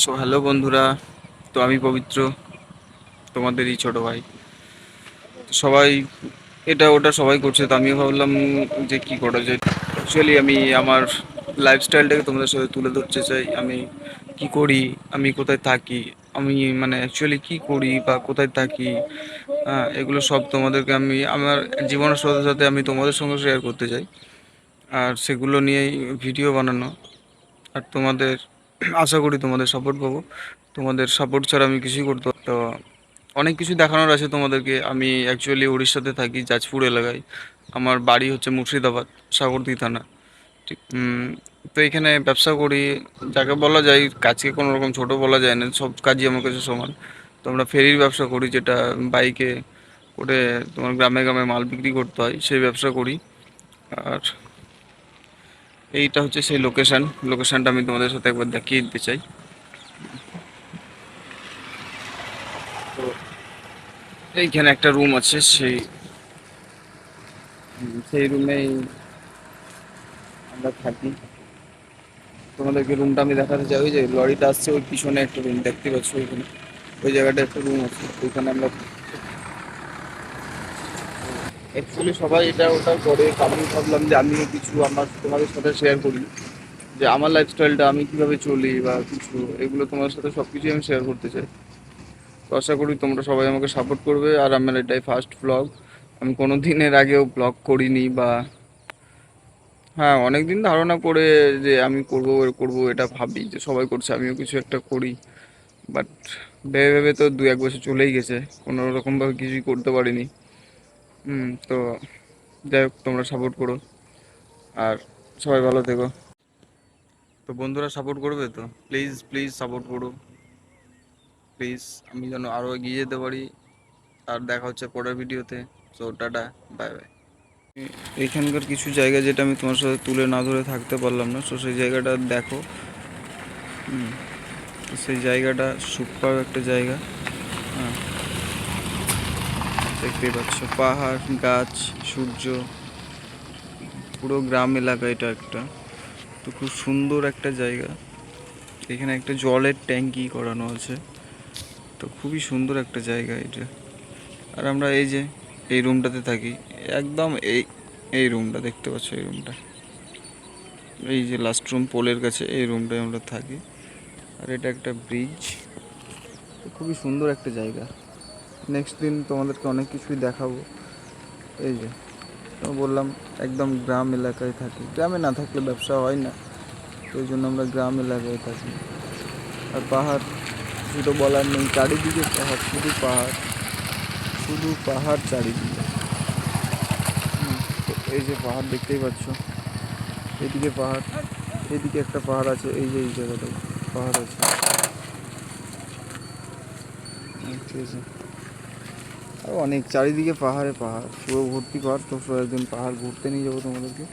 So hello বন্ধুরা, তো আমি পবিত্র, তোমাদেরই ছোট ভাই। তো সবাই এটা ওটা সবাই করছে, তো আমিও ভাবলাম যে কি করা যায়। অ্যাকচুয়ালি আমি আমার লাইফস্টাইলটাকে তোমাদের সাথে তুলে ধরতে চাই। আমি কি করি, আমি কোথায় থাকি, আমি মানে অ্যাকচুয়ালি কি করি বা কোথায় থাকি। হ্যাঁ, এগুলো সব তোমাদেরকে আমি আমার জীবনের সাথে সাথে আমি তোমাদের সঙ্গে শেয়ার করতে চাই। আর সেগুলো নিয়েই ভিডিও বানানো। আর তোমাদের আশা করি তোমাদের সাপোর্ট পাবো। তোমাদের সাপোর্ট ছাড়া আমি কিছুই করতে পারবো না। তো অনেক কিছু দেখানোর আছে তোমাদেরকে। আমি অ্যাকচুয়ালি উড়িষ্যাতে থাকি, জাজপুর এলাকায়। আমার বাড়ি হচ্ছে মুর্শিদাবাদ, সাগরদী থানা। ঠিক তো এখানে ব্যবসা করি, যাকে বলা যায় কাজকে কোনো রকম ছোট বলা যায় না, সব কাজই আমার কাছে সমান। তো আমরা ফেরির ব্যবসা করি, যেটা বাইকে করে তোমার গ্রামে গ্রামে মাল বিক্রি করতে হয়, সেই ব্যবসা করি। আর এইটা হচ্ছে সেই লোকেশনটা আমি তোমাদের সাথে একবার দেখিয়ে দিতে চাই। তো এইখানে একটা রুম আছে, সেই রুমেই আমরা থাকি। তোমাদেরকে রুমটা আমি দেখাতে চাই। ওই যে লরিটা আসছে, ওই পিছনে একটা রুম দেখতে পাচ্ছ, ওইখানে ওই জায়গাটা একটা রুম আছে, ওইখানে আমরা অ্যাকচুয়ালি সবাই এটা ওটা করে। আমি ভাবলাম যে আমিও কিছু আমার তোমাদের সাথে শেয়ার করি, যে আমার লাইফস্টাইলটা আমি কিভাবে চলি বা কিছু, এগুলো তোমাদের সাথে সব কিছুই আমি শেয়ার করতে চাই। তো আশা করি তোমরা সবাই আমাকে সাপোর্ট করবে। আর আমার এটাই ফার্স্ট ব্লগ, আমি কোনো দিনের আগেও ব্লগ করিনি বা হ্যাঁ, অনেক দিন ধারণা করে যে আমি করবো এটা ভাবি যে সবাই করছে, আমিও কিছু একটা করি। বাট ভেবে ভেবে তো 1 বছর চলেই গেছে, কোনো রকমভাবে কিছুই করতে পারিনি। তো যাই হোক, তোমরা সাপোর্ট করো আর সবাই ভালো থেকো। তো বন্ধুরা সাপোর্ট করবে তো, প্লিজ প্লিজ সাপোর্ট করো প্লিজ, আমি যেন আরও এগিয়ে যেতে পারি। আর দেখা হচ্ছে পরের ভিডিওতে। So tata, bye bye. এইখানকার কিছু জায়গা যেটা আমি তোমার সাথে তুলে না ধরে থাকতে পারলাম না, সো সেই জায়গাটা দেখো। তো সেই জায়গাটা সুপার একটা জায়গা। হ্যাঁ, দেখতেই পাচ্ছ পাহাড়, গাছ, সূর্য, পুরো গ্রাম এলাকা এটা একটা। তো খুব সুন্দর একটা জায়গা। এখানে একটা জলের ট্যাঙ্কি করানো আছে। তো খুবই সুন্দর একটা জায়গা এটা। আর আমরা এই যে এই রুমটাতে থাকি, একদম এই এই রুমটা দেখতে পাচ্ছ, এই রুমটা, এই যে লাস্ট রুম পোলের কাছে, এই রুমটায় আমরা থাকি। আর এটা একটা ব্রিজ। তো খুবই সুন্দর একটা জায়গা। নেক্সট দিন তোমাদেরকে অনেক কিছুই দেখাবো। এই যে তো বললাম, একদম গ্রাম এলাকায় থাকি, গ্রামে না থাকলে ব্যবসা হয় না, তো ওই জন্য আমরা গ্রাম এলাকায় থাকি। আর পাহাড়, কিছু তো বলার নেই, চারিদিকে পাহাড়, শুধু পাহাড়, শুধু পাহাড় চারিদিকে। তো এই যে পাহাড় দেখতেই পাচ্ছ, এদিকে পাহাড়, এদিকে একটা পাহাড় আছে, এই যে এই জায়গাটায় পাহাড় আছে। ঠিক আছে, আর অনেক চারিদিকে পাহাড়ে পাহাড়, পুরো ভর্তি পাহাড়। তো একদিন পাহাড় ঘুরতে নিয়ে যাবো তোমাদেরকে।